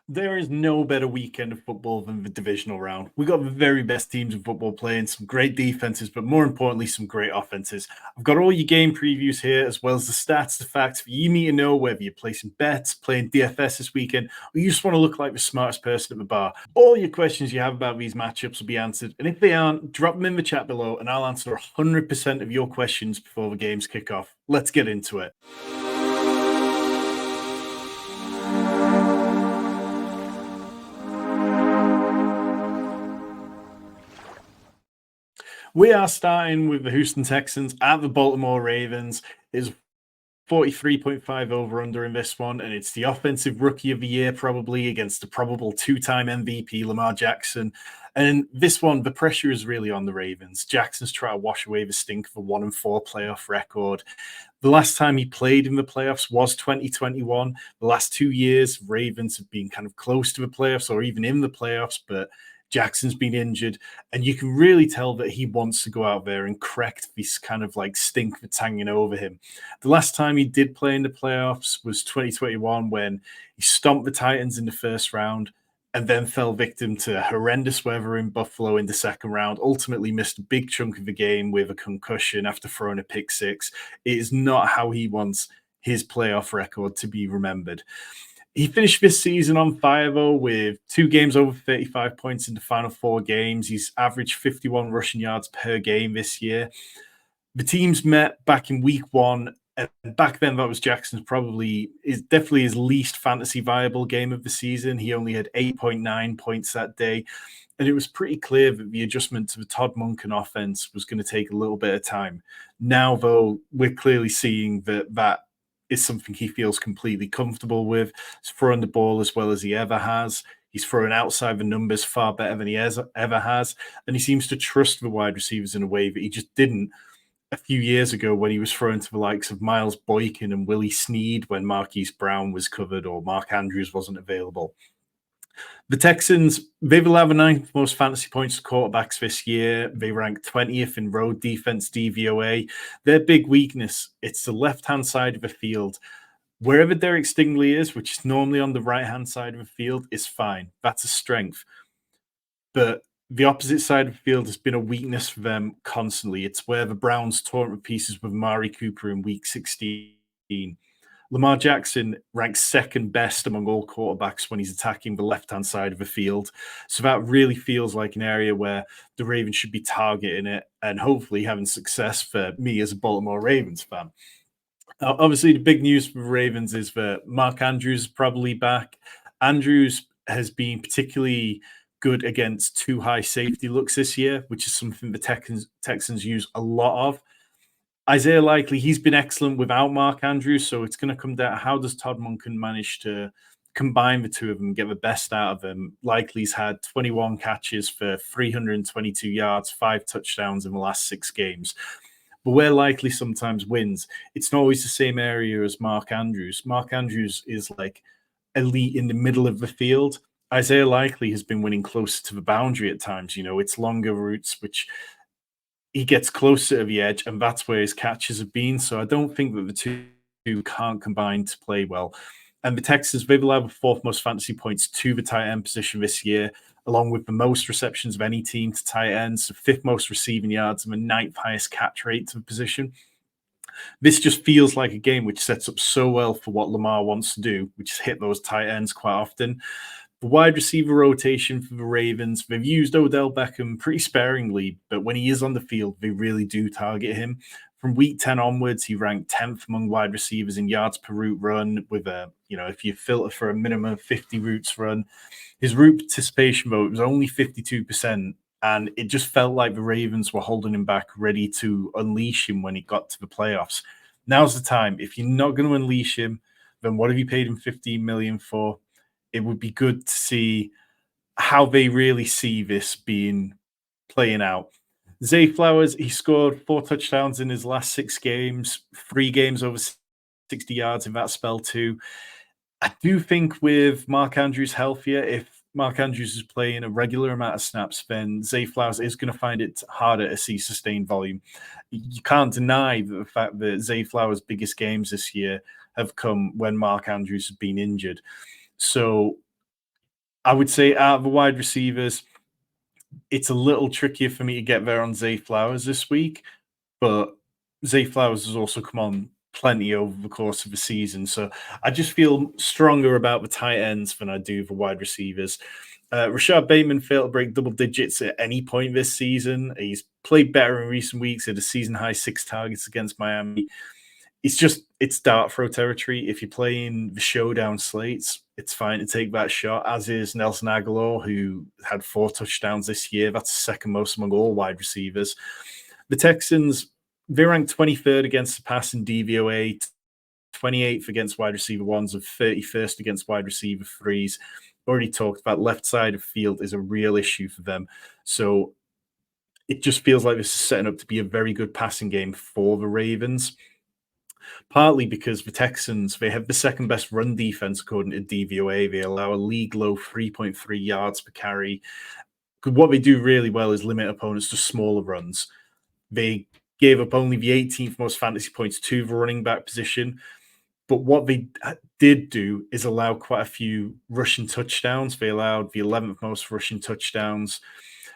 There is no better weekend of football than the divisional round. We got the very best teams in football playing, some great defenses, but more importantly, some great offenses. I've got all your game previews here, as well as the stats, the facts for you need to know whether you're placing bets, playing DFS this weekend, or you just want to look like the smartest person at the bar. All your questions you have about these matchups will be answered, and if they aren't, drop them in the chat below, and I'll answer 100% of your questions before the games kick off. Let's get into it. We are starting with the Houston Texans at the Baltimore Ravens. Is 43.5 over under in this one, and it's the offensive rookie of the year, probably against the probable two-time MVP Lamar Jackson. And this one, the pressure is really on the Ravens. Jackson's trying to wash away the stink of a 1-4 playoff record. The last time he played in the playoffs was 2021. The last 2 years, Ravens have been kind of close to the playoffs or even in the playoffs, but Jackson's been injured, and you can really tell that he wants to go out there and correct this kind of like stink that's hanging over him. The last time he did play in the playoffs was 2021 when he stomped the Titans in the first round and then fell victim to horrendous weather in Buffalo in the second round, ultimately missed a big chunk of the game with a concussion after throwing a pick six. It is not how he wants his playoff record to be remembered. He finished this season on fire, though, with 2 games over 35 points in the final 4 games. He's averaged 51 rushing yards per game this year. The teams met back in week 1, and back then that was Jackson's definitely his least fantasy viable game of the season. He only had 8.9 points that day, and it was pretty clear that the adjustment to the Todd Monken offense was going to take a little bit of time. Now, though, we're clearly seeing that is something he feels completely comfortable with. He's throwing the ball as well as he ever has. He's throwing outside the numbers far better than he ever has. And he seems to trust the wide receivers in a way that he just didn't a few years ago when he was throwing to the likes of Miles Boykin and Willie Snead when Marquise Brown was covered or Mark Andrews wasn't available. The Texans, they've allowed the 9th most fantasy points to quarterbacks this year. They rank 20th in road defense DVOA. Their big weakness, it's the left-hand side of the field. Wherever Derek Stingley is, which is normally on the right-hand side of the field, is fine. That's a strength. But the opposite side of the field has been a weakness for them constantly. It's where the Browns tore to pieces with Amari Cooper in week 16. Lamar Jackson ranks second best among all quarterbacks when he's attacking the left-hand side of the field. So that really feels like an area where the Ravens should be targeting it and hopefully having success for me as a Baltimore Ravens fan. Obviously, the big news for the Ravens is that Mark Andrews is probably back. Andrews has been particularly good against too high safety looks this year, which is something the Texans use a lot of. Isaiah Likely, he's been excellent without Mark Andrews, so it's going to come down how does Todd Monken manage to combine the two of them, get the best out of them. Likely's had 21 catches for 322 yards, 5 touchdowns in the last 6 games. But where Likely sometimes wins, it's not always the same area as Mark Andrews. Mark Andrews is like elite in the middle of the field. Isaiah Likely has been winning closer to the boundary at times. You know, it's longer routes, which he gets closer to the edge, and that's where his catches have been. So I don't think that the two can't combine to play well. And the Texans, they've allowed the 4th most fantasy points to the tight end position this year, along with the most receptions of any team to tight ends, the 5th most receiving yards, and the 9th highest catch rate to the position. This just feels like a game which sets up so well for what Lamar wants to do, which is hit those tight ends quite often. The wide receiver rotation for the Ravens, they've used Odell Beckham pretty sparingly, but when he is on the field, they really do target him. From week 10 onwards, he ranked 10th among wide receivers in yards per route run with if you filter for a minimum of 50 routes run. His route participation vote was only 52%, and it just felt like the Ravens were holding him back, ready to unleash him when he got to the playoffs. Now's the time. If you're not going to unleash him, then what have you paid him $15 million for? It would be good to see how they really see this being playing out. Zay Flowers, he scored 4 touchdowns in his last 6 games, 3 games over 60 yards in that spell too. I do think with Mark Andrews healthier, if Mark Andrews is playing a regular amount of snaps, then Zay Flowers is going to find it harder to see sustained volume. You can't deny the fact that Zay Flowers' biggest games this year have come when Mark Andrews has been injured. So I would say out of the wide receivers, it's a little trickier for me to get there on Zay Flowers this week, but Zay Flowers has also come on plenty over the course of the season. So I just feel stronger about the tight ends than I do the wide receivers. Rashad Bateman failed to break double digits at any point this season. He's played better in recent weeks, at a season high 6 targets against Miami. It's dart throw territory. If you're playing the showdown slates, it's fine to take that shot, as is Nelson Aguilar, who had 4 touchdowns this year. That's second most among all wide receivers. The Texans, they ranked 23rd against the pass in DVOA, 28th against wide receiver ones, and 31st against wide receiver threes. Already talked about left side of field is a real issue for them. So it just feels like this is setting up to be a very good passing game for the Ravens. Partly because the Texans, they have the second best run defense according to DVOA. They allow a league low 3.3 yards per carry. What they do really well is limit opponents to smaller runs. They gave up only the 18th most fantasy points to the running back position. But what they did do is allow quite a few rushing touchdowns. They allowed the 11th most rushing touchdowns.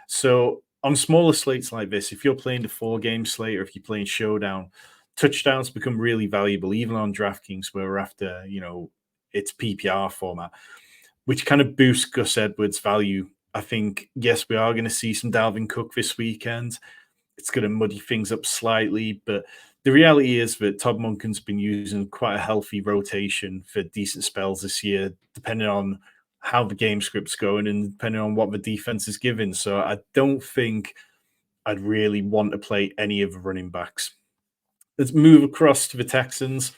So on smaller slates like this, if you're playing the 4-game slate or if you're playing Showdown, touchdowns become really valuable, even on DraftKings, where we're after, it's PPR format, which kind of boosts Gus Edwards' value. I think, yes, we are going to see some Dalvin Cook this weekend. It's going to muddy things up slightly, but the reality is that Todd Monken's been using quite a healthy rotation for decent spells this year, depending on how the game script's going and depending on what the defense is giving. So I don't think I'd really want to play any of the running backs. Let's move across to the Texans.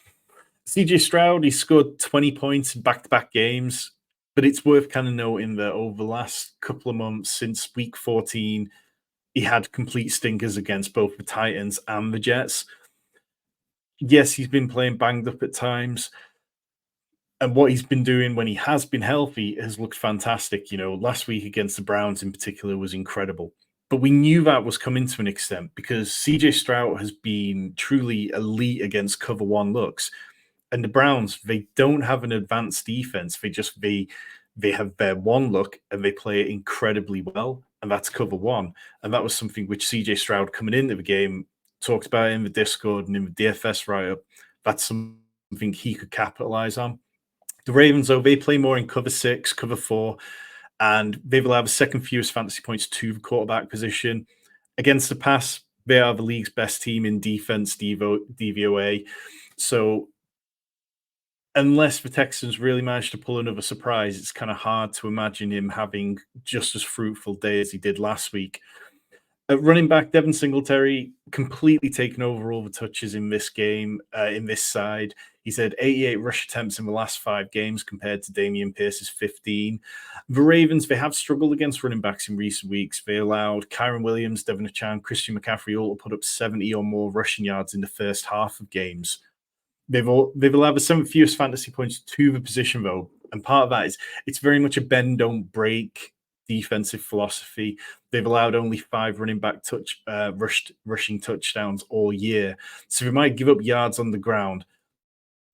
CJ Stroud, he scored 20 points in back-to-back games, but it's worth kind of noting that over the last couple of months, since week 14, he had complete stinkers against both the Titans and the Jets. Yes, he's been playing banged up at times. And what he's been doing when he has been healthy has looked fantastic. Last week against the Browns in particular was incredible. But we knew that was coming to an extent because CJ Stroud has been truly elite against cover one looks. And the Browns, they don't have an advanced defense. They have their one look and they play it incredibly well, and that's cover one. And that was something which CJ Stroud coming into the game talked about in the Discord and in the DFS write-up. That's something he could capitalize on. The Ravens, though, they play more in cover 6, cover 4, and they've allowed the second fewest fantasy points to the quarterback position. Against the pass, they are the league's best team in defense DVOA. So unless the Texans really manage to pull another surprise, it's kind of hard to imagine him having just as fruitful day as he did last week. At running back, Devin Singletary completely taken over all the touches in this game, in this side. He's had 88 rush attempts in the last 5 games compared to Dameon Pierce's 15. The Ravens, they have struggled against running backs in recent weeks. They allowed Kyron Williams, Devin Achane, Christian McCaffrey all to put up 70 or more rushing yards in the first half of games. They've allowed the 7th fewest fantasy points to the position, though. And part of that is it's very much a bend, don't break defensive philosophy. They've allowed only 5 running back rushing touchdowns all year. So they might give up yards on the ground,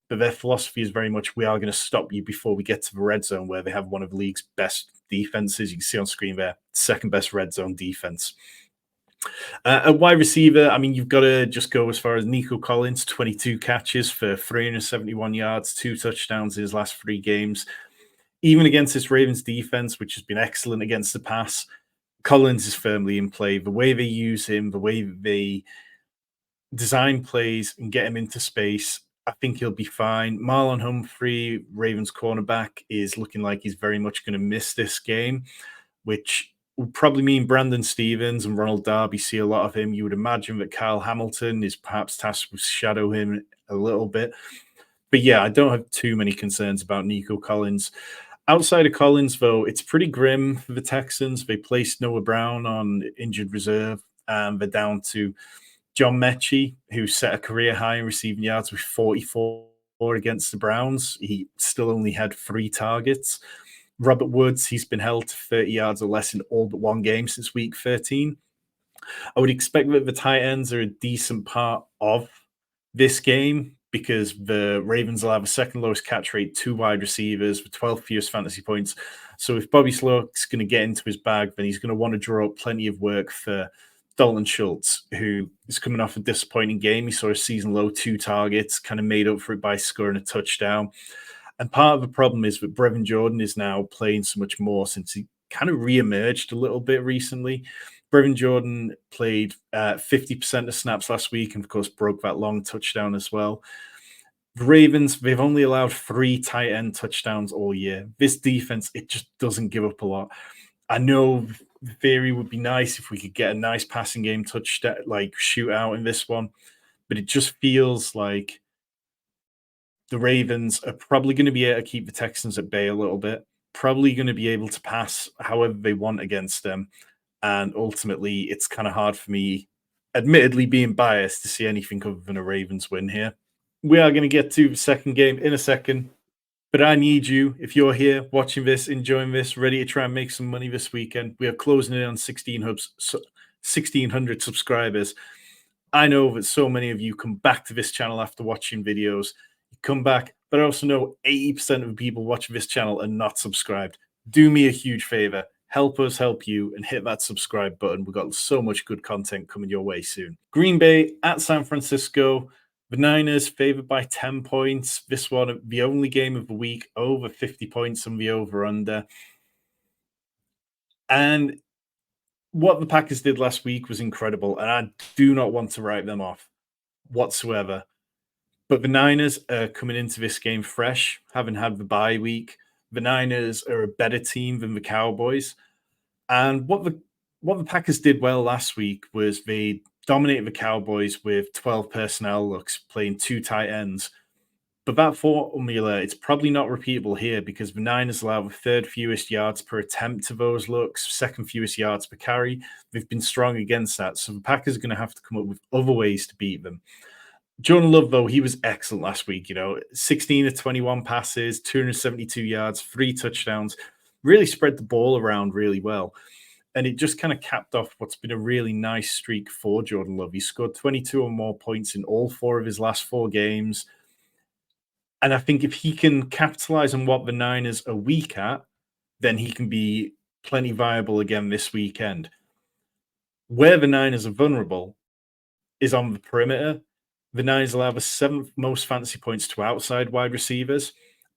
but their philosophy is very much, we are going to stop you before we get to the red zone, where they have one of the league's best defenses. You can see on screen there, second best red zone defense. A wide receiver, I mean, you've got to just go as far as Nico Collins, 22 catches for 371 yards, 2 touchdowns in his last 3 games. Even against this Ravens defense, which has been excellent against the pass, Collins is firmly in play. The way they use him, the way they design plays and get him into space, I think he'll be fine. Marlon Humphrey, Ravens cornerback, is looking like he's very much going to miss this game, which will probably mean Brandon Stevens and Ronald Darby see a lot of him. You would imagine that Kyle Hamilton is perhaps tasked with shadow him a little bit. But yeah, I don't have too many concerns about Nico Collins. Outside of Collins, though, it's pretty grim for the Texans. They placed Noah Brown on injured reserve, and they're down to John Mechie, who set a career high in receiving yards with 44 against the Browns. He still only had 3 targets. Robert Woods, he's been held to 30 yards or less in all but 1 game since week 13. I would expect that the tight ends are a decent part of this game because the Ravens will have a second lowest catch rate to wide receivers with 12 fewest fantasy points. So if Bobby Sloak's going to get into his bag, then he's going to want to draw up plenty of work for Dalton Schultz, who is coming off a disappointing game. He saw a season low 2 targets, kind of made up for it by scoring a touchdown. And part of the problem is that Brevin Jordan is now playing so much more since he kind of re-emerged a little bit recently. Brevin Jordan played 50% of snaps last week and, of course, broke that long touchdown as well. The Ravens, they've only allowed 3 tight end touchdowns all year. This defense, it just doesn't give up a lot. I know the theory would be nice if we could get a nice passing game touchdown, like shootout in this one, but it just feels like the Ravens are probably going to be able to keep the Texans at bay a little bit, probably going to be able to pass however they want against them. And ultimately, it's kind of hard for me, admittedly being biased, to see anything other than a Ravens win here. We are going to get to the second game in a second, but I need you, if you're here watching this, enjoying this, ready to try and make some money this weekend. We are closing in on 1,600 subscribers. I know that so many of you come back to this channel after watching videos. You come back, but I also know 80% of the people watching this channel are not subscribed. Do me a huge favor. Help us help you and hit that subscribe button. We've got so much good content coming your way soon. Green Bay at San Francisco. The Niners favored by 10 points. This one, the only game of the week, over 50 points on the over-under. And what the Packers did last week was incredible, and I do not want to write them off whatsoever. But the Niners are coming into this game fresh, having had the bye week. The Niners are a better team than the Cowboys. And what the Packers did well last week was they dominated the Cowboys with 12 personnel looks, playing 2 tight ends. But that formula, it's probably not repeatable here because the Niners allow the 3rd fewest yards per attempt to those looks, 2nd fewest yards per carry. They've been strong against that. So the Packers are going to have to come up with other ways to beat them. Jordan Love, though, he was excellent last week. 16 of 21 passes, 272 yards, 3 touchdowns, really spread the ball around really well. And it just kind of capped off what's been a really nice streak for Jordan Love. He scored 22 or more points in all 4 of his last 4 games. And I think if he can capitalize on what the Niners are weak at, then he can be plenty viable again this weekend. Where the Niners are vulnerable is on the perimeter. The Niners allow the 7th most fantasy points to outside wide receivers.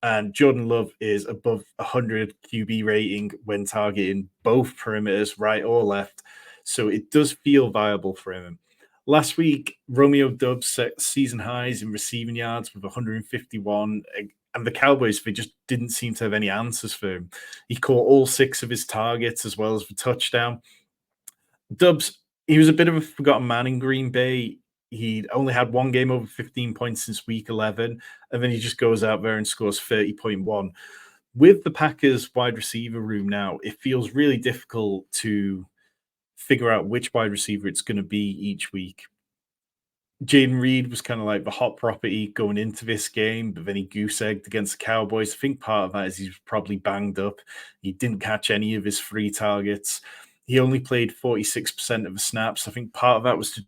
And Jordan Love is above 100 QB rating when targeting both perimeters, right or left. So it does feel viable for him. Last week, Romeo Doubs set season highs in receiving yards with 151. And the Cowboys, they just didn't seem to have any answers for him. He caught all 6 of his targets as well as the touchdown. Doubs, he was a bit of a forgotten man in Green Bay. He only had 1 game over 15 points since week 11, and then he just goes out there and scores 30.1. With the Packers wide receiver room now, it feels really difficult to figure out which wide receiver it's going to be each week. Jaden Reed was kind of like the hot property going into this game, but then he goose-egged against the Cowboys. I think part of that is he's probably banged up. He didn't catch any of his 3 targets. He only played 46% of the snaps. I think part of that was to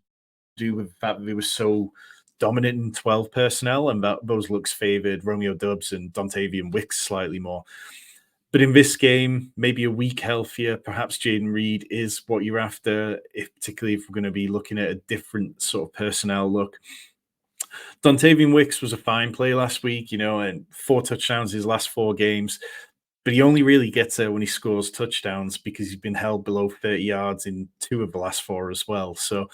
do with the fact that they were so dominant in 12 personnel, and that those looks favored Romeo Doubs and Dontavian Wicks slightly more. But in this game, maybe a week healthier, perhaps Jaden Reed is what you're after, particularly if we're going to be looking at a different sort of personnel look. Dontavian Wicks was a fine play last week, and 4 touchdowns in his last 4 games. But he only really gets there when he scores touchdowns because he's been held below 30 yards in 2 of the last 4 as well. So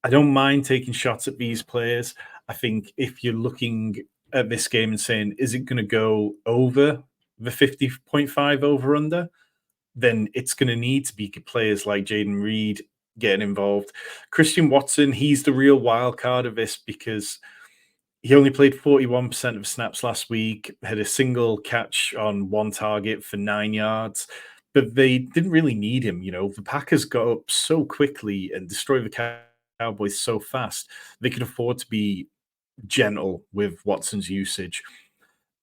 I don't mind taking shots at these players. I think if you're looking at this game and saying, is it going to go over the 50.5 over under, then it's going to need to be players like Jaden Reed getting involved. Christian Watson, he's the real wild card of this because he only played 41% of snaps last week, had a single catch on 1 target for 9 yards, but they didn't really need him. The Packers got up so quickly and destroyed the Cowboys so fast, they could afford to be gentle with Watson's usage.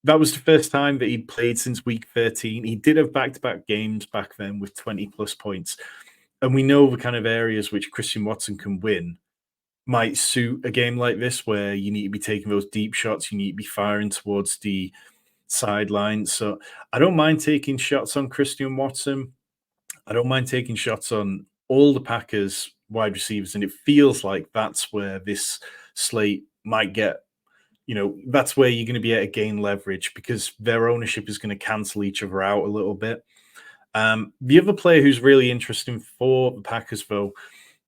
That was the first time that he'd played since week 13. He did have back-to-back games back then with 20-plus points. And we know the kind of areas which Christian Watson can win might suit a game like this where you need to be taking those deep shots. You need to be firing towards the sideline. So I don't mind taking shots on Christian Watson. I don't mind taking shots on all the Packers wide receivers, and it feels like that's where this slate might get. That's where you're going to be able to gain leverage because their ownership is going to cancel each other out a little bit. The other player who's really interesting for the Packers, though,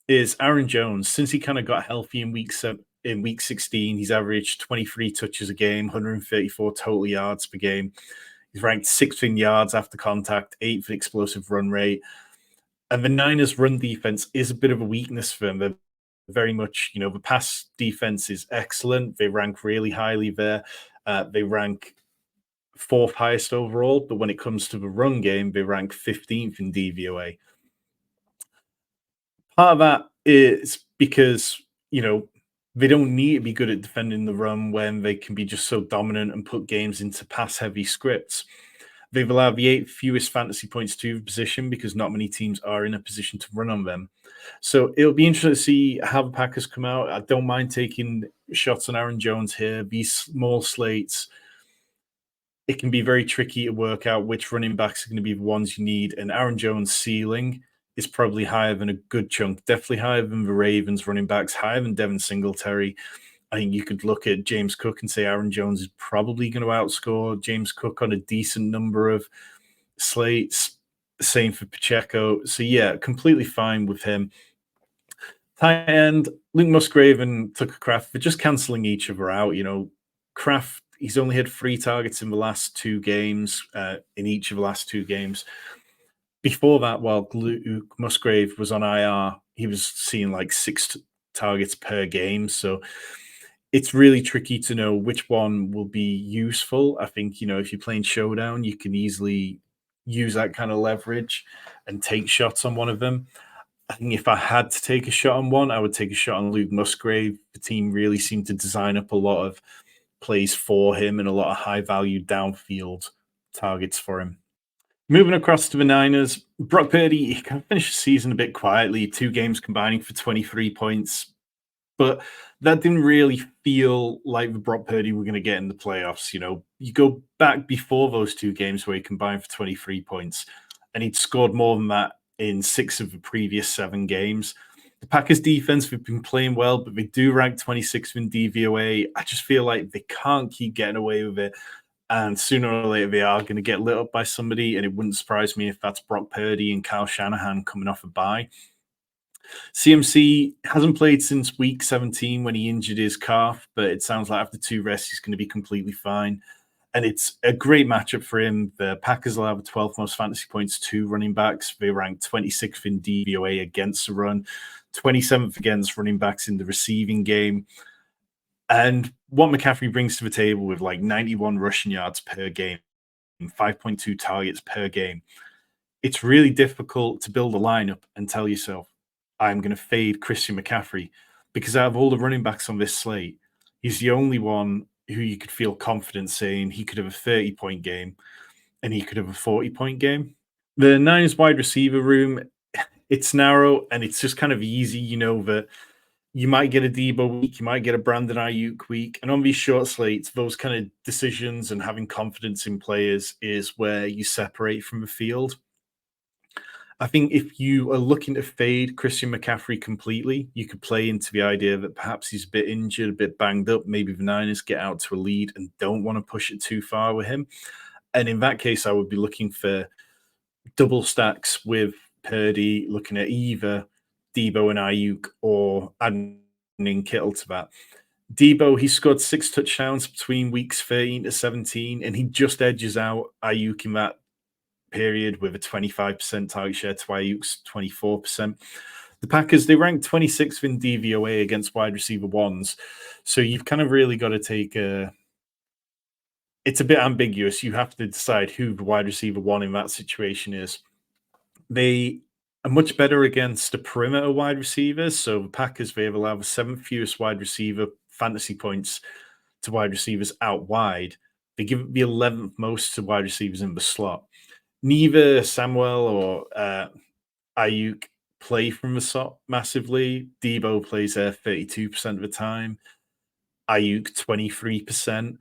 is Aaron Jones. Since he kind of got healthy in week 16, he's averaged 23 touches a game, 134 total yards per game. He's ranked sixth in yards after contact, eighth in explosive run rate. And the Niners' run defense is a bit of a weakness for them. They're very much, the pass defense is excellent. They rank really highly there. They rank fourth highest overall, but when it comes to the run game, they rank 15th in DVOA. Part of that is because, they don't need to be good at defending the run when they can be just so dominant and put games into pass heavy scripts. They've allowed the eighth fewest fantasy points to the position because not many teams are in a position to run on them. So it'll be interesting to see how the Packers come out. I don't mind taking shots on Aaron Jones here. These small slates, it can be very tricky to work out which running backs are going to be the ones you need. And Aaron Jones' ceiling is probably higher than a good chunk, definitely higher than the Ravens running backs, higher than Devin Singletary. I think you could look at James Cook and say Aaron Jones is probably going to outscore James Cook on a decent number of slates. Same for Pacheco. So, yeah, completely fine with him. Tight end, Luke Musgrave and Tucker Kraft, they're just canceling each other out. Kraft, he's only had 3 targets in the last 2 games, in each of the last 2 games. Before that, while Luke Musgrave was on IR, he was seeing like 6 targets per game. So it's really tricky to know which one will be useful. I think, if you're playing Showdown, you can easily use that kind of leverage and take shots on one of them. I think if I had to take a shot on one, I would take a shot on Luke Musgrave. The team really seemed to design up a lot of plays for him and a lot of high value downfield targets for him. Moving across to the Niners, Brock Purdy, he kind of finished the season a bit quietly, 2 games combining for 23 points. But that didn't really feel like the Brock Purdy we're going to get in the playoffs. You go back before those 2 games where he combined for 23 points, and he'd scored more than that in 6 of the previous 7 games. The Packers defense have been playing well, but they do rank 26th in DVOA. I just feel like they can't keep getting away with it. And sooner or later, they are going to get lit up by somebody. And it wouldn't surprise me if that's Brock Purdy and Kyle Shanahan coming off a bye. CMC hasn't played since week 17 when he injured his calf, but it sounds like after 2 rests, he's going to be completely fine. And it's a great matchup for him. The Packers will have the 12th most fantasy points to running backs. They rank 26th in DVOA against the run, 27th against running backs in the receiving game. And what McCaffrey brings to the table with like 91 rushing yards per game, 5.2 targets per game, it's really difficult to build a lineup and tell yourself, I'm going to fade Christian McCaffrey, because out of all the running backs on this slate, he's the only one who you could feel confident saying he could have a 30-point game and he could have a 40-point game. The Niners wide receiver room, it's narrow and it's just kind of easy, that you might get a Debo week, you might get a Brandon Ayuk week. And on these short slates, those kind of decisions and having confidence in players is where you separate from the field. I think if you are looking to fade Christian McCaffrey completely, you could play into the idea that perhaps he's a bit injured, a bit banged up. Maybe the Niners get out to a lead and don't want to push it too far with him. And in that case, I would be looking for double stacks with Purdy, looking at either Debo and Ayuk or adding Kittle to that. Debo, he scored 6 touchdowns between weeks 13 to 17, and he just edges out Ayuk in that period with a 25% target share to Ayuk's 24%. The Packers, they rank 26th in DVOA against wide receiver ones. So you've kind of really got to take it's a bit ambiguous. You have to decide who the wide receiver one in that situation is. They are much better against the perimeter wide receivers. So the Packers, they have allowed the 7th fewest wide receiver fantasy points to wide receivers out wide. They give the 11th most to wide receivers in the slot. Neither Samuel or Ayuk play from the slot massively. Debo plays there 32% of the time. Ayuk 23%.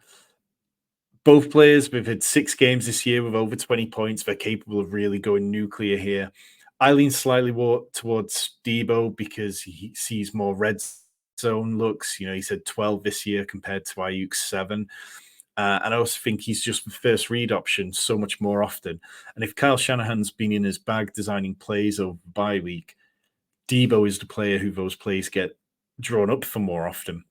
Both players, we've had 6 games this year with over 20 points. They're capable of really going nuclear here. I lean slightly more towards Debo because he sees more red zone looks. He's had 12 this year compared to Ayuk's 7. And I also think he's just the first read option so much more often. And if Kyle Shanahan's been in his bag designing plays over the bye week, Debo is the player who those plays get drawn up for more often.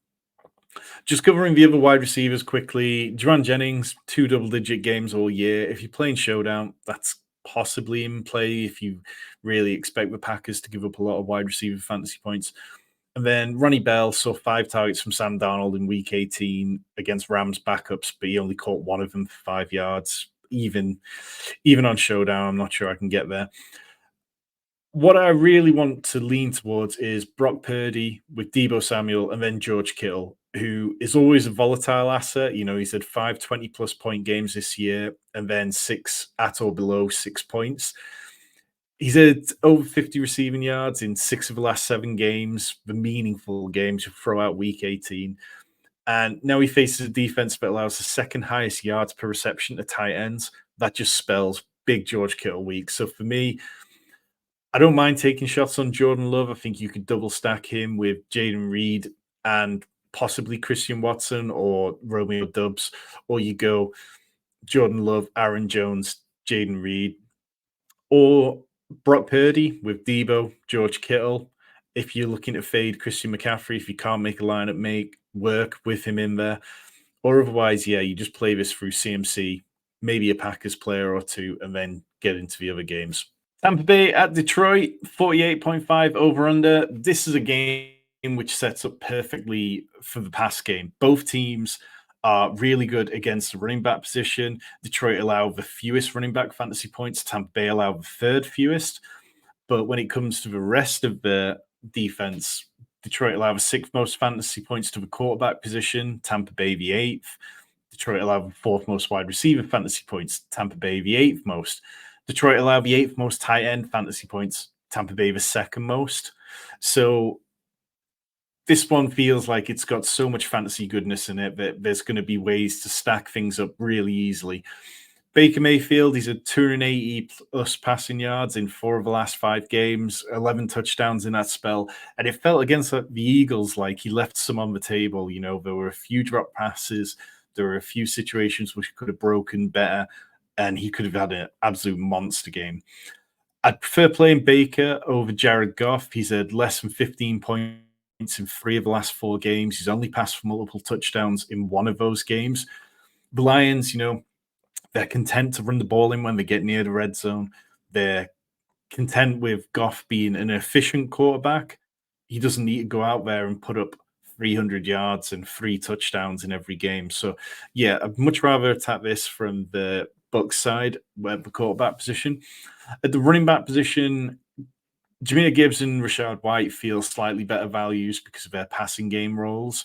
Just covering the other wide receivers quickly, Juwan Jennings, 2 double-digit games all year. If you're playing Showdown, that's possibly in play if you really expect the Packers to give up a lot of wide receiver fantasy points. And then Ronnie Bell saw 5 targets from Sam Darnold in Week 18 against Rams backups, but he only caught one of them for 5 yards. Even on Showdown, I'm not sure I can get there. What I really want to lean towards is Brock Purdy with Deebo Samuel and then George Kittle, who is always a volatile asset. He's had 5 20-plus point games this year and then 6 at or below 6 points. He's had over 50 receiving yards in 6 of the last 7 games, the meaningful games you throw out Week 18. And now he faces a defense that allows the second highest yards per reception to tight ends. That just spells big George Kittle week. So for me, I don't mind taking shots on Jordan Love. I think you could double stack him with Jaden Reed and possibly Christian Watson or Romeo Dubs, or you go Jordan Love, Aaron Jones, Jaden Reed, or Brock Purdy with Debo, George Kittle. If you're looking to fade Christian McCaffrey, if you can't make a lineup work with him in there, or otherwise, you just play this through CMC, maybe a Packers player or two, and then get into the other games. Tampa Bay at Detroit, 48.5 over under. This is a game which sets up perfectly for the pass game. Both teams are really good against the running back position. Detroit allow the fewest running back fantasy points. Tampa Bay allow the third fewest. But when it comes to the rest of the defense, Detroit allow the 6th most fantasy points to the quarterback position. Tampa Bay the 8th. Detroit allow the 4th most wide receiver fantasy points. Tampa Bay the 8th most. Detroit allow the 8th most tight end fantasy points. Tampa Bay the 2nd most. So this one feels like it's got so much fantasy goodness in it that there's going to be ways to stack things up really easily. Baker Mayfield, he's had 280 plus passing yards in 4 of the last 5 games, 11 touchdowns in that spell. And it felt against the Eagles like he left some on the table. There were a few drop passes. There were a few situations which could have broken better, and he could have had an absolute monster game. I'd prefer playing Baker over Jared Goff. He's had less than 15 points in 3 of the last 4 games. He's only passed for multiple touchdowns in 1 of those games. The Lions, they're content to run the ball in when they get near the red zone. They're content with Goff being an efficient quarterback. He doesn't need to go out there and put up 300 yards and 3 touchdowns in every game. So, I'd much rather attack this from the Bucs side, where the quarterback position. At the running back position, Jahmyr Gibbs and Rachaad White feel slightly better values because of their passing game roles.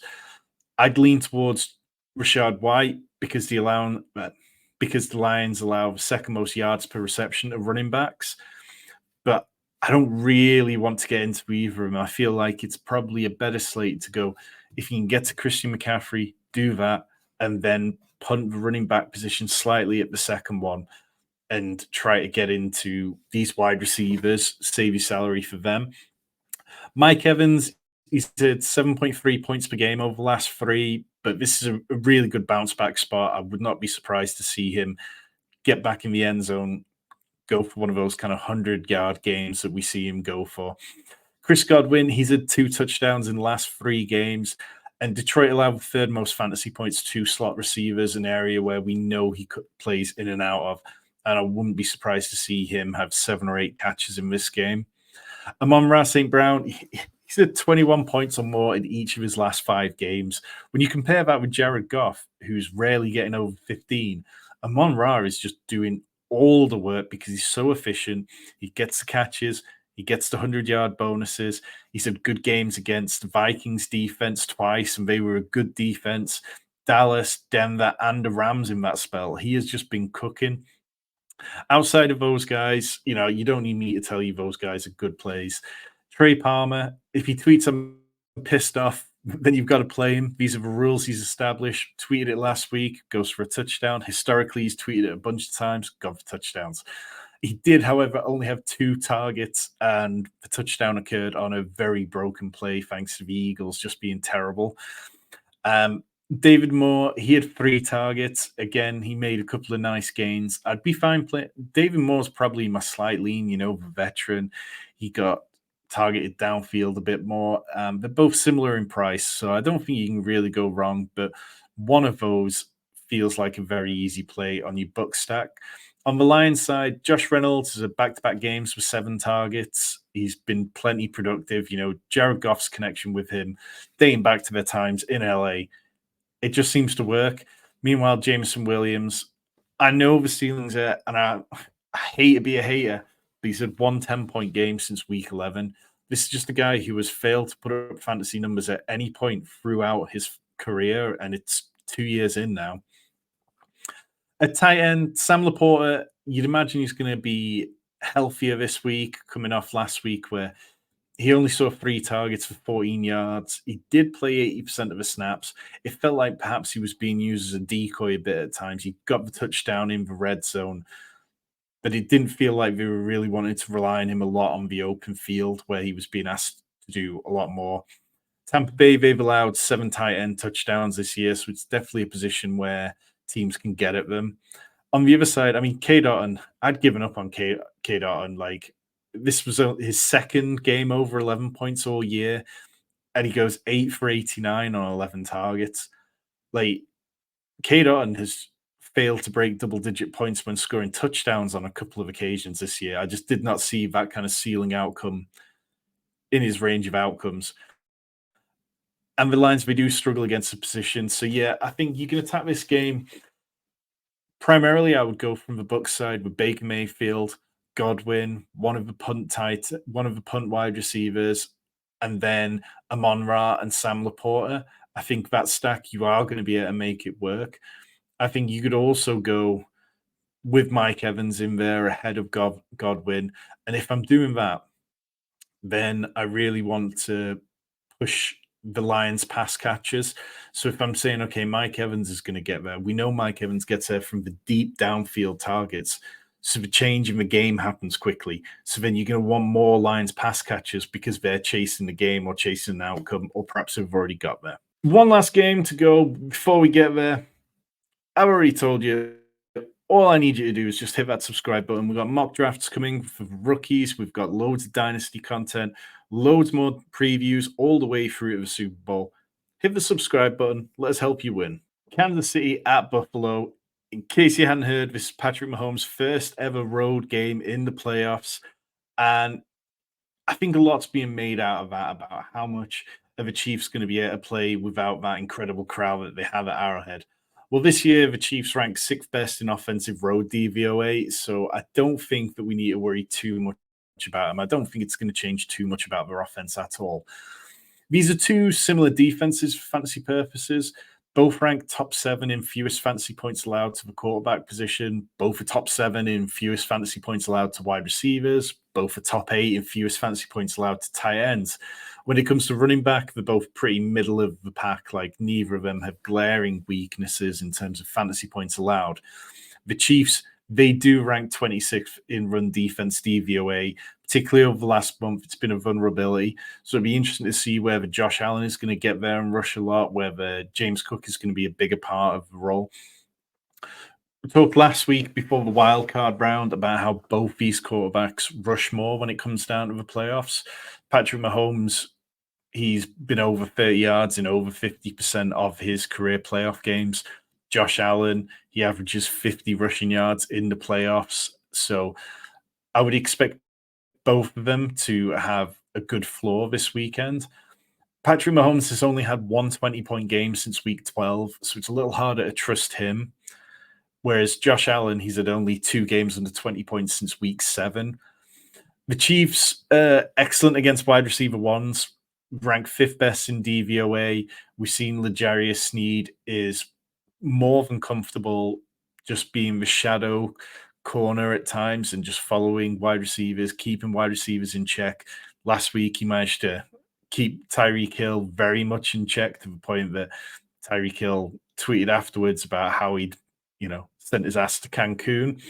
I'd lean towards Rachaad White because the Lions allow the 2nd most yards per reception of running backs. But I don't really want to get into either of them. I feel like it's probably a better slate to go. If you can get to Christian McCaffrey, do that, and then punt the running back position slightly at the 2nd one and try to get into these wide receivers, save your salary for them. Mike Evans, he's had 7.3 points per game over the last 3, but this is a really good bounce back spot. I would not be surprised to see him get back in the end zone, go for one of those kind of 100-yard games that we see him go for. Chris Godwin, he's had 2 touchdowns in the last 3 games, and Detroit allowed the 3rd most fantasy points to slot receivers, an area where we know he plays in and out of, and I wouldn't be surprised to see him have 7 or 8 catches in this game. Amon-Ra St. Brown, he's had 21 points or more in each of his last 5 games. When you compare that with Jared Goff, who's rarely getting over 15, Amon-Ra is just doing all the work because he's so efficient. He gets the catches. He gets the 100-yard bonuses. He's had good games against the Vikings defense twice, and they were a good defense. Dallas, Denver, and the Rams in that spell. He has just been cooking. Outside of those guys, you don't need me to tell you those guys are good plays. Trey Palmer, if he tweets I'm pissed off then you've got to play him. These are the rules he's established. Tweeted it last week, goes for a touchdown. Historically, he's tweeted it a bunch of times, gone for touchdowns. He did, however, only have 2 targets, and the touchdown occurred on a very broken play thanks to the Eagles just being terrible. David Moore, he had 3 targets. Again, he made a couple of nice gains. I'd be fine playing. David Moore's probably my slight lean, the veteran. He got targeted downfield a bit more. They're both similar in price, so I don't think you can really go wrong. But one of those feels like a very easy play on your Buck stack. On the Lions side, Josh Reynolds is a back-to-back games with 7 targets. He's been plenty productive. Jared Goff's connection with him, dating back to their times in LA, it just seems to work. Meanwhile, Jameson Williams, I know the ceiling's there, and I hate to be a hater, but he's had 1 10-point game since week 11. This is just a guy who has failed to put up fantasy numbers at any point throughout his career, and it's 2 years in now. At tight end, Sam Laporta, you'd imagine he's going to be healthier this week, coming off last week where he only saw 3 targets for 14 yards. He did play 80% of the snaps. It felt like perhaps he was being used as a decoy a bit at times. He got the touchdown in the red zone, but it didn't feel like they were really wanting to rely on him a lot on the open field where he was being asked to do a lot more. Tampa Bay, they've allowed 7 tight end touchdowns this year, so it's definitely a position where teams can get at them. On the other side, I mean, K. Dotton, I'd given up on K. Dotton. Like, this was his second game over 11 points all year, and he goes 8 for 89 on 11 targets. Like, K. Dotton has failed to break double-digit points when scoring touchdowns on a couple of occasions this year. I just did not see that kind of ceiling outcome in his range of outcomes. And the Lions, they do struggle against the position. So, yeah, I think you can attack this game. Primarily, I would go from the Bucs side with Baker Mayfield, Godwin, one of the punt wide receivers, and then Amon-Ra and Sam Laporta. I think that stack, you are going to be able to make it work. I think you could also go with Mike Evans in there ahead of Godwin. And if I'm doing that, then I really want to push the Lions pass catchers. So if I'm saying, okay, Mike Evans is going to get there, we know Mike Evans gets there from the deep downfield targets. So the change in the game happens quickly. So then you're going to want more Lions pass catchers because they're chasing the game or chasing an outcome, or perhaps they've already got there. One last game to go before we get there. I've already told you, all I need you to do is just hit that subscribe button. We've got mock drafts coming for rookies. We've got loads of Dynasty content, loads more previews all the way through to the Super Bowl. Hit the subscribe button. Let us help you win. Kansas City at Buffalo. In case you hadn't heard, this is Patrick Mahomes' first ever road game in the playoffs. And I think a lot's being made out of that about how much of the Chiefs going to be able to play without that incredible crowd that they have at Arrowhead. Well, this year, the Chiefs ranked 6th best in offensive road DVOA, so I don't think that we need to worry too much about them. I don't think it's going to change too much about their offense at all. These are 2 similar defenses for fantasy purposes. Both ranked top 7 in fewest fantasy points allowed to the quarterback position. Both are top 7 in fewest fantasy points allowed to wide receivers. Both are top 8 in fewest fantasy points allowed to tight ends. When it comes to running back, they're both pretty middle of the pack. Like, neither of them have glaring weaknesses in terms of fantasy points allowed. The Chiefs, they do rank 26th in run defense DVOA, particularly over the last month. It's been a vulnerability. So it'd be interesting to see whether Josh Allen is going to get there and rush a lot, whether James Cook is going to be a bigger part of the role. We talked last week before the wild card round about how both these quarterbacks rush more when it comes down to the playoffs. Patrick Mahomes, he's been over 30 yards in over 50% of his career playoff games. Josh Allen, he averages 50 rushing yards in the playoffs. So I would expect both of them to have a good floor this weekend. Patrick Mahomes has only had 1 20-point game since week 12, so it's a little harder to trust him. Whereas Josh Allen, he's had only 2 games under 20 points since week 7. The Chiefs, excellent against wide receiver ones, ranked 5th best in DVOA. We've seen L'Jarius Sneed is more than comfortable just being the shadow corner at times and just following wide receivers, keeping wide receivers in check. Last week, he managed to keep Tyreek Hill very much in check to the point that Tyreek Hill tweeted afterwards about how he'd, sent his ass to Cancun.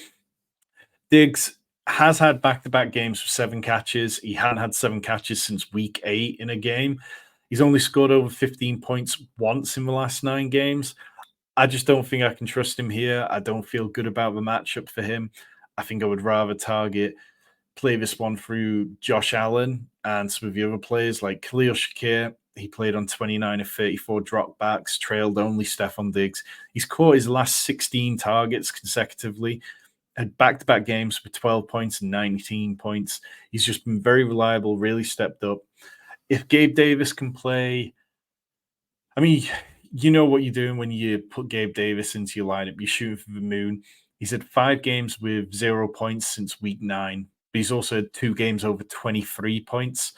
Diggs has had back-to-back games with 7 catches. He hadn't had 7 catches since week 8 in a game. He's only scored over 15 points once in the last 9 games. I just don't think I can trust him here. I don't feel good about the matchup for him. I think I would rather play this one through Josh Allen and some of the other players like Khalil Shakir. He played on 29 of 34 dropbacks, trailed only Stephon Diggs. He's caught his last 16 targets consecutively, had back-to-back games with 12 points and 19 points. He's just been very reliable, really stepped up. If Gabe Davis can play, I mean, you know what you're doing when you put Gabe Davis into your lineup. You're shooting for the moon. He's had 5 games with 0 points since week 9. But he's also had 2 games over 23 points.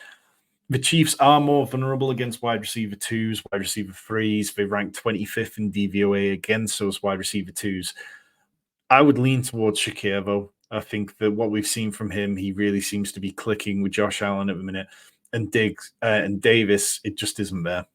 The Chiefs are more vulnerable against wide receiver 2s, wide receiver 3s. They rank 25th in DVOA against those wide receiver 2s. I would lean towards Shakir, though. I think that what we've seen from him, he really seems to be clicking with Josh Allen at the minute. And Diggs and Davis, it just isn't there.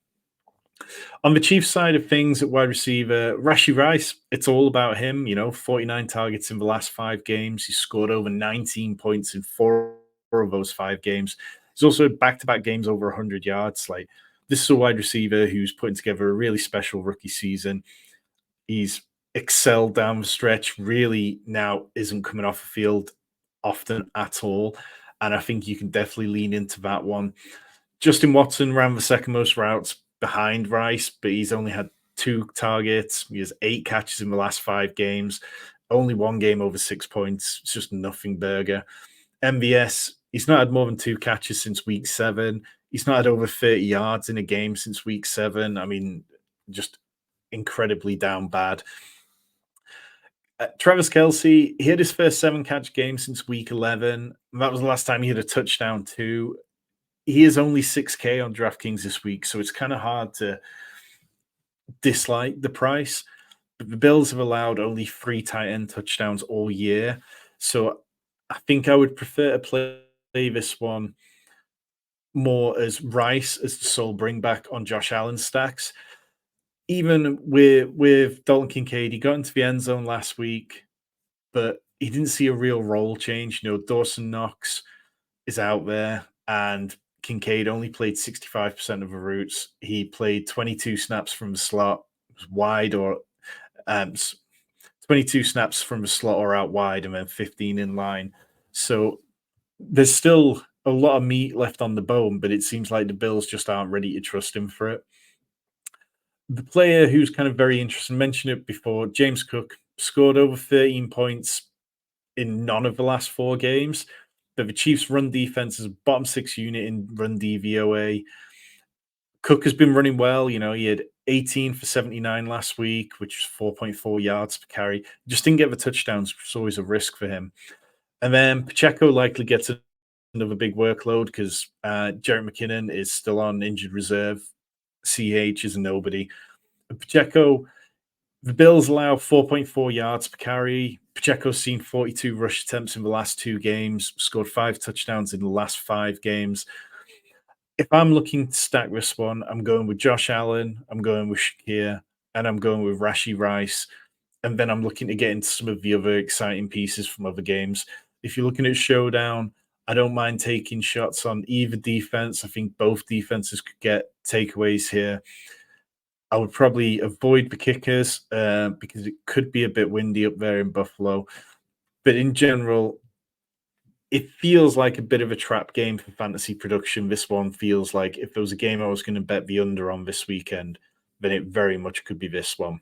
On the Chiefs side of things at wide receiver, Rashee Rice, it's all about him. 49 targets in the last 5 games. He scored over 19 points in 4 of those 5 games. He's also had back-to-back games over 100 yards. Like, this is a wide receiver who's putting together a really special rookie season. He's excelled down the stretch, really now isn't coming off the field often at all. And I think you can definitely lean into that one. Justin Watson ran the second most routes behind Rice, but he's only had 2 targets. He has 8 catches in the last 5 games. Only 1 game over 6 points. It's just nothing burger. MVS, he's not had more than 2 catches since week 7. He's not had over 30 yards in a game since week 7. I mean, just incredibly down bad. Travis Kelce, he had his first 7-catch game since week 11. That was the last time he had a touchdown too. He is only 6K on DraftKings this week, so it's kind of hard to dislike the price. But the Bills have allowed only 3 tight end touchdowns all year, so I think I would prefer to play this one more as Rice as the sole bringback on Josh Allen stacks. Even with Dalton Kincaid, he got into the end zone last week, but he didn't see a real role change. Dawson Knox is out there, and Kincaid only played 65% of the routes. He played 22 snaps from the slot, wide or 22 snaps from the slot or out wide, and then 15 in line. So there's still a lot of meat left on the bone, but it seems like the Bills just aren't ready to trust him for it. The player who's kind of very interesting, mentioned it before, James Cook, scored over 13 points in none of the last 4 games. But the Chiefs' run defense is a bottom 6 unit in run DVOA. Cook has been running well. He had 18 for 79 last week, which was 4.4 yards per carry. Just didn't get the touchdowns, which is always a risk for him. And then Pacheco likely gets another big workload because Jerick McKinnon is still on injured reserve. CH is a nobody. Pacheco, the Bills allow 4.4 yards per carry. Pacheco's seen 42 rush attempts in the last 2 games, scored 5 touchdowns in the last 5 games. If I'm looking to stack this one, I'm going with Josh Allen, I'm going with Shakir, and I'm going with Rashee Rice. And then I'm looking to get into some of the other exciting pieces from other games. If you're looking at Showdown, I don't mind taking shots on either defense. I think both defenses could get takeaways here. I would probably avoid the kickers because it could be a bit windy up there in Buffalo. But in general, it feels like a bit of a trap game for fantasy production. This one feels like if there was a game I was going to bet the under on this weekend, then it very much could be this one.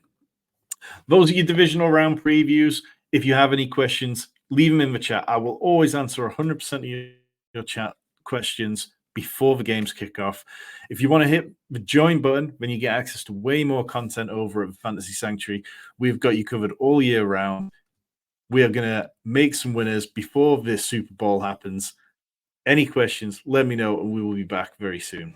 Those are your divisional round previews. If you have any questions, leave them in the chat. I will always answer 100% of your chat questions before the games kick off. If you want to hit the join button, then you get access to way more content over at the Fantasy Sanctuary. We've got you covered all year round. We are going to make some winners before this Super Bowl happens. Any questions, let me know, and we will be back very soon.